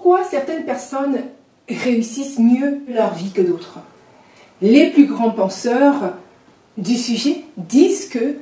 Pourquoi certaines personnes réussissent mieux leur vie que d'autres? Les plus grands penseurs du sujet disent que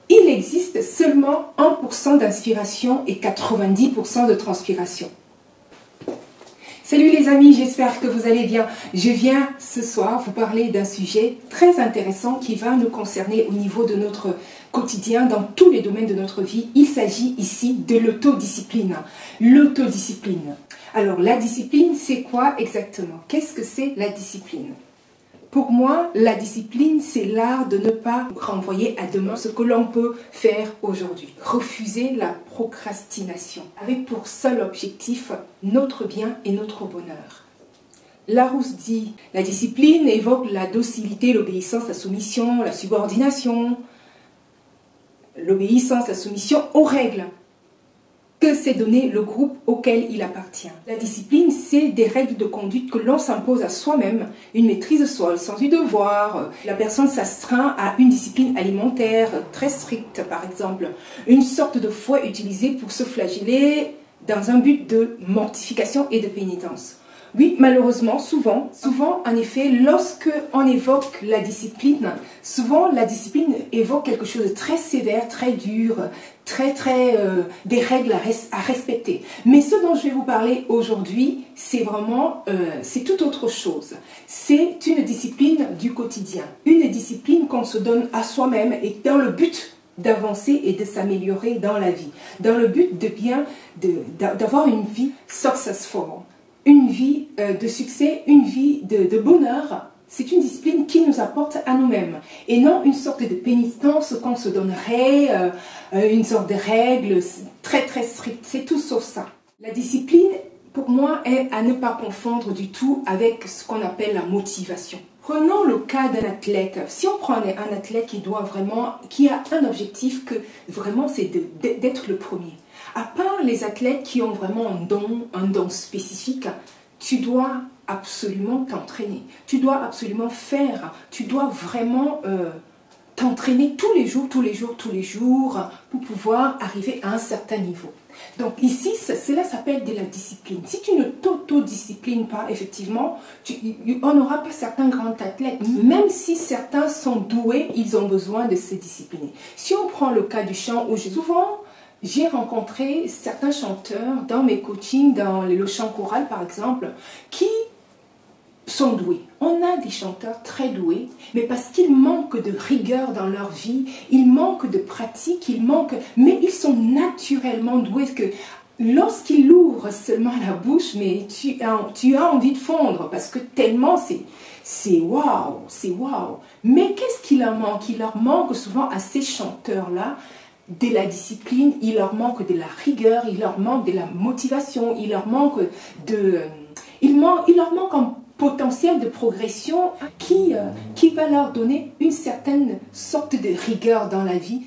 il existe seulement 1% d'inspiration et 90% de transpiration. Salut les amis, j'espère que vous allez bien. Je viens ce soir vous parler d'un sujet très intéressant qui va nous concerner au niveau de notre quotidien, dans tous les domaines de notre vie. Il s'agit ici de l'autodiscipline. L'autodiscipline. Alors la discipline, c'est quoi exactement? Qu'est-ce que c'est la discipline? Pour moi, la discipline, c'est l'art de ne pas renvoyer à demain ce que l'on peut faire aujourd'hui. Refuser la procrastination, avec pour seul objectif notre bien et notre bonheur. Larousse dit, la discipline évoque la docilité, l'obéissance, la soumission, la subordination, l'obéissance, la soumission aux règles que s'est donné le groupe auquel il appartient. La discipline, c'est des règles de conduite que l'on s'impose à soi-même, une maîtrise de soi, le sens du devoir. La personne s'astreint à une discipline alimentaire très stricte, par exemple. Une sorte de fouet utilisé pour se flageller dans un but de mortification et de pénitence. Oui, malheureusement, souvent, en effet, lorsque on évoque la discipline, souvent la discipline évoque quelque chose de très sévère, très dur, des règles à respecter. Mais ce dont je vais vous parler aujourd'hui, c'est vraiment, c'est tout autre chose. C'est une discipline du quotidien, une discipline qu'on se donne à soi-même et dans le but d'avancer et de s'améliorer dans la vie, dans le but d'avoir une vie successful. Une vie de succès, une vie de bonheur, c'est une discipline qui nous apporte à nous-mêmes et non une sorte de pénitence qu'on se donnerait, une sorte de règle très stricte, c'est tout sauf ça. La discipline, pour moi, est à ne pas confondre du tout avec ce qu'on appelle la motivation. Prenons le cas d'un athlète. Si on prend un athlète qui a un objectif que vraiment c'est d'être le premier. À part les athlètes qui ont vraiment un don spécifique, tu dois absolument t'entraîner. Tu dois absolument faire. Tu dois vraiment t'entraîner tous les jours pour pouvoir arriver à un certain niveau. Donc ici, cela s'appelle de la discipline. Si tu ne t'autodisciplines pas, effectivement, on n'aura pas certains grands athlètes. Même si certains sont doués, ils ont besoin de se discipliner. Si on prend le cas du chant, où souvent, j'ai rencontré certains chanteurs dans mes coachings, dans le chant choral par exemple, qui sont doués. On a des chanteurs très doués, mais parce qu'ils manquent de rigueur dans leur vie, ils manquent de pratique, mais ils sont naturellement doués que lorsqu'ils ouvrent seulement la bouche, mais tu as envie de fondre parce que tellement c'est waouh, c'est waouh. Mais qu'est-ce qu'il leur manque? Il leur manque souvent à ces chanteurs-là de la discipline, il leur manque de la rigueur, il leur manque de la motivation, il leur manque un potentiel de progression qui va leur donner une certaine sorte de rigueur dans la vie.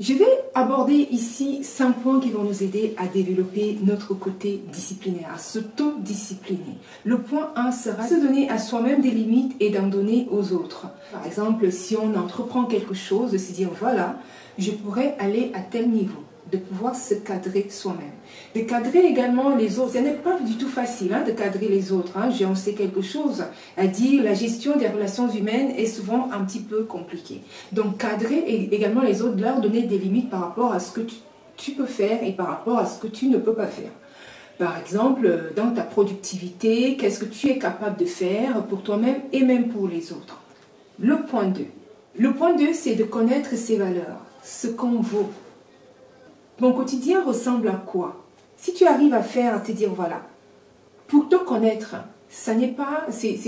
Je vais aborder ici 5 points qui vont nous aider à développer notre côté disciplinaire, à s'autodiscipliner. Le point 1 sera se donner à soi-même des limites et d'en donner aux autres. Par exemple, si on entreprend quelque chose, de se dire voilà, je pourrais aller à tel niveau, de pouvoir se cadrer soi-même. De cadrer également les autres. Ce n'est pas du tout facile de cadrer les autres. J'en sais quelque chose à dire. La gestion des relations humaines est souvent un petit peu compliquée. Donc cadrer également les autres, leur donner des limites par rapport à ce que tu peux faire et par rapport à ce que tu ne peux pas faire. Par exemple, dans ta productivité, qu'est-ce que tu es capable de faire pour toi-même et même pour les autres. Le point 2. Le point 2, c'est de connaître ses valeurs, ce qu'on vaut. Mon quotidien ressemble à quoi? Si tu arrives à te dire voilà, pour te connaître, c'est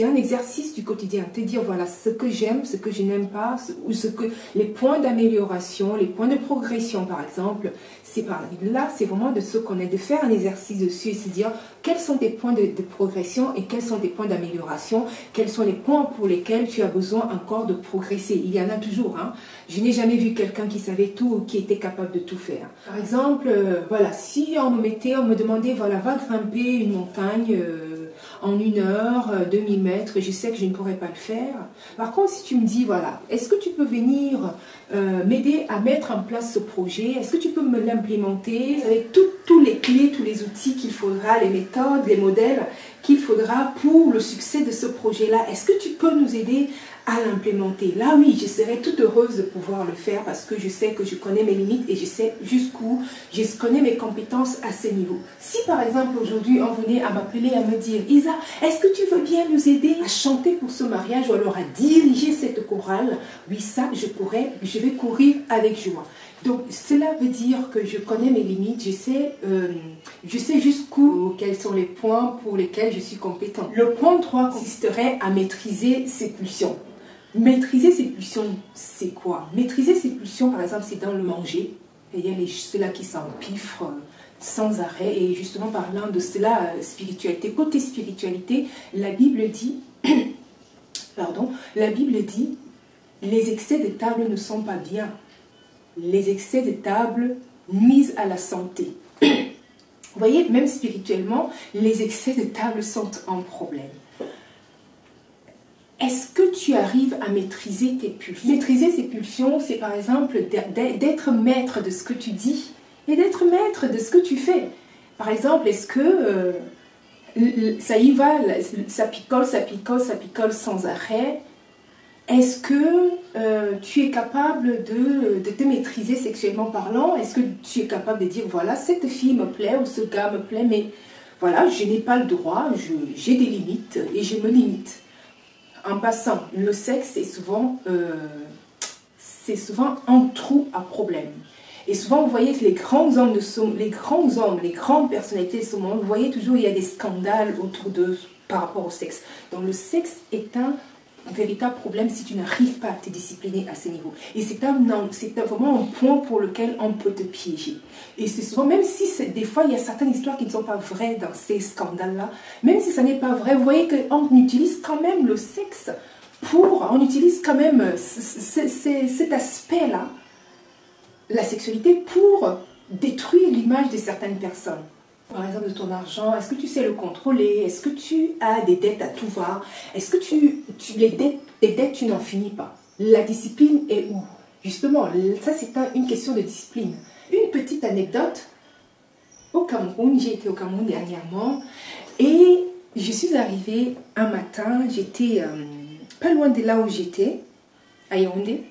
un exercice du quotidien, te dire voilà ce que j'aime, ce que je n'aime pas, ou les points d'amélioration, les points de progression par exemple, c'est par là, c'est vraiment de se connaître, de faire un exercice dessus et se dire quels sont tes points de progression et quels sont tes points d'amélioration, quels sont les points pour lesquels tu as besoin encore de progresser. Il y en a toujours. Je n'ai jamais vu quelqu'un qui savait tout ou qui était capable de tout faire. Par exemple, voilà, si on me demandait, voilà, va grimper une montagne en 1 heure, 2000 mètres, je sais que je ne pourrais pas le faire. Par contre, si tu me dis, voilà, est-ce que tu peux venir m'aider à mettre en place ce projet? Est-ce que tu peux me l'implémenter avec tous les clés, tous les outils qu'il faudra, les méthodes, les modèles qu'il faudra pour le succès de ce projet-là? Est-ce que tu peux nous aider à l'implémenter? Là, oui, je serais toute heureuse de pouvoir le faire parce que je sais que je connais mes limites et je sais jusqu'où, je connais mes compétences à ce niveau. Si par exemple aujourd'hui on venait à m'appeler, à me dire, Isa, est-ce que tu veux bien nous aider à chanter pour ce mariage ou alors à diriger cette chorale? Oui, ça, je vais courir avec joie. Donc cela veut dire que je connais mes limites, je sais jusqu'où, quels sont les points pour lesquels je suis compétente. Le point 3 consisterait à maîtriser ses pulsions. Maîtriser ses pulsions, c'est quoi? Maîtriser ses pulsions, par exemple, c'est dans le manger. Et il y a ceux-là qui s'empiffrent sans arrêt. Et justement, parlant de cela, spiritualité, côté spiritualité, la Bible dit, les excès de table ne sont pas bien. Les excès de table nuisent à la santé. Vous voyez, même spirituellement, les excès de table sont un problème. Est-ce que tu arrives à maîtriser tes pulsions? Maîtriser ses pulsions, c'est par exemple d'être maître de ce que tu dis et d'être maître de ce que tu fais. Par exemple, est-ce que ça y va, ça picole, ça picole, ça picole sans arrêt? Est-ce que tu es capable de te maîtriser sexuellement parlant? Est-ce que tu es capable de dire, voilà, cette fille me plaît ou ce gars me plaît, mais voilà, je n'ai pas le droit, j'ai des limites et je me limite. En passant, le sexe est souvent un trou à problème. Et souvent, vous voyez que les grands hommes, les grandes personnalités de ce monde, vous voyez toujours il y a des scandales autour d'eux par rapport au sexe. Donc le sexe est un véritable problème si tu n'arrives pas à te discipliner à ce niveau. Et c'est vraiment un point pour lequel on peut te piéger. Et c'est souvent, même si des fois il y a certaines histoires qui ne sont pas vraies dans ces scandales-là, même si ça n'est pas vrai, vous voyez qu'on utilise quand même le sexe on utilise quand même cet aspect-là, la sexualité, pour détruire l'image de certaines personnes. Par exemple, de ton argent, est-ce que tu sais le contrôler? Est-ce que tu as des dettes à tout va? Est-ce que les dettes, tu n'en finis pas? La discipline est où? Justement, ça c'est une question de discipline. Une petite anecdote. Au Cameroun, j'ai été au Cameroun dernièrement et je suis arrivée un matin, j'étais pas loin de là où j'étais, à Yaoundé.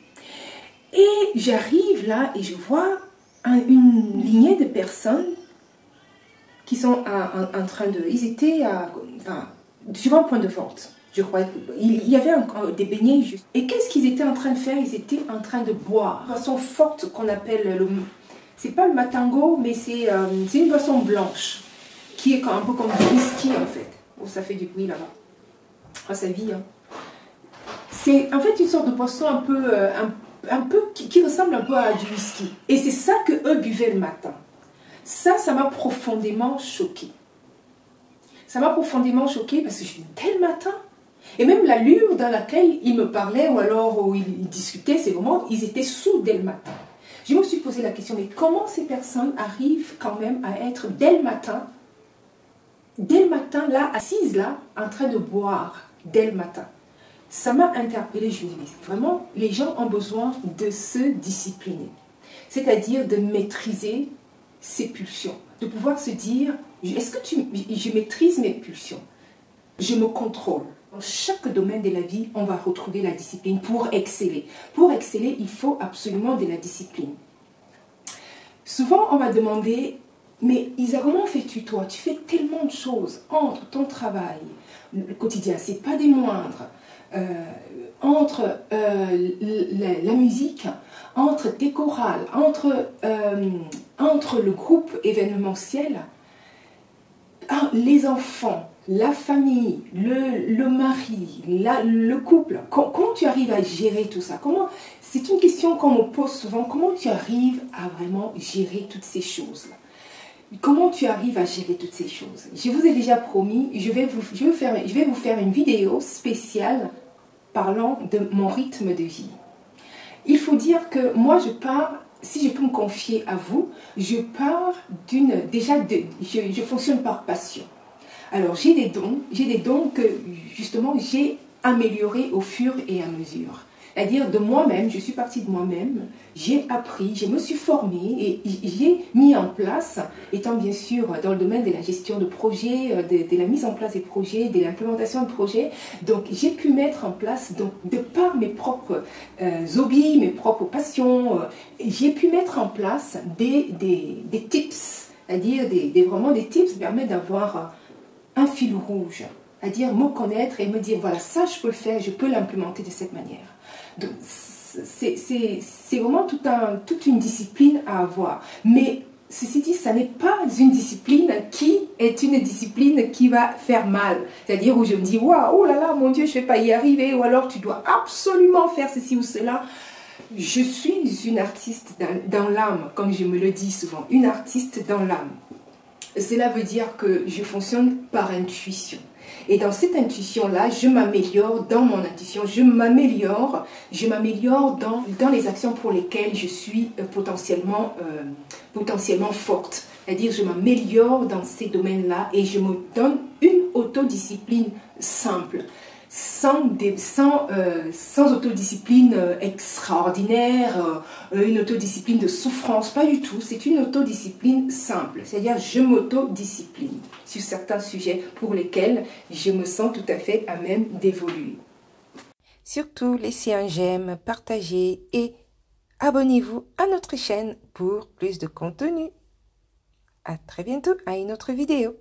Et j'arrive là et je vois une lignée de personnes qui sont en train de... Ils étaient sur un point de vente, je crois. Il y avait des beignets juste. Et qu'est-ce qu'ils étaient en train de faire? Ils étaient en train de boire. Une boisson forte qu'on appelle c'est pas le matango, mais c'est une boisson blanche, qui est un peu comme du whisky en fait. Oh, ça fait du bruit là-bas. Ah, ça vit, hein. C'est en fait une sorte de boisson un peu qui ressemble un peu à du whisky. Et c'est ça que eux buvaient le matin. Ça m'a profondément choquée. Ça m'a profondément choquée parce que je suis dès le matin. Et même l'allure dans laquelle ils me parlaient ou alors où ils discutaient, c'est vraiment, ils étaient sous dès le matin. Je me suis posé la question, mais comment ces personnes arrivent quand même à être dès le matin, là, assises là, en train de boire, dès le matin? Ça m'a interpellée, je me dis, mais vraiment, les gens ont besoin de se discipliner. C'est-à-dire de maîtriser ses pulsions, de pouvoir se dire, est-ce que je maîtrise mes pulsions? Je me contrôle. Dans chaque domaine de la vie, on va retrouver la discipline pour exceller. Pour exceller, il faut absolument de la discipline. Souvent, on va demander, mais Isa, comment fais-tu toi? Tu fais tellement de choses entre ton travail, le quotidien, c'est pas des moindres, entre la musique, entre tes chorales, entre le groupe événementiel, les enfants, la famille, le mari, le couple. Comment tu arrives à gérer tout ça? C'est une question qu'on me pose souvent. Comment tu arrives à vraiment gérer toutes ces choses-là? Comment tu arrives à gérer toutes ces choses? Je vous ai déjà promis, je vais vous faire une vidéo spéciale parlant de mon rythme de vie. Il faut dire que moi, si je peux me confier à vous, je fonctionne par passion. Alors, j'ai des dons que justement j'ai améliorés au fur et à mesure. C'est-à-dire de moi-même, je suis partie de moi-même, j'ai appris, je me suis formée et j'ai mis en place, étant bien sûr dans le domaine de la gestion de projets, de la mise en place des projets, de l'implémentation de projets. Donc j'ai pu mettre en place, donc, de par mes propres hobbies, mes propres passions, j'ai pu mettre en place des tips, c'est-à-dire vraiment des tips qui permettent d'avoir un fil rouge, c'est-à-dire me connaître et me dire, voilà, ça je peux le faire, je peux l'implémenter de cette manière. Donc, c'est vraiment toute une discipline à avoir. Mais ceci dit, ça n'est pas une discipline qui va faire mal. C'est-à-dire où je me dis, waouh, oh là là, mon Dieu, je ne vais pas y arriver. Ou alors, tu dois absolument faire ceci ou cela. Je suis une artiste dans l'âme, comme je me le dis souvent, une artiste dans l'âme. Cela veut dire que je fonctionne par intuition. Et dans cette intuition-là, je m'améliore dans mon intuition, je m'améliore dans les actions pour lesquelles je suis potentiellement forte. C'est-à-dire, je m'améliore dans ces domaines-là et je me donne une autodiscipline simple. Sans autodiscipline extraordinaire, une autodiscipline de souffrance, pas du tout. C'est une autodiscipline simple, c'est-à-dire je m'autodiscipline sur certains sujets pour lesquels je me sens tout à fait à même d'évoluer. Surtout, laissez un j'aime, partagez et abonnez-vous à notre chaîne pour plus de contenu. À très bientôt à une autre vidéo.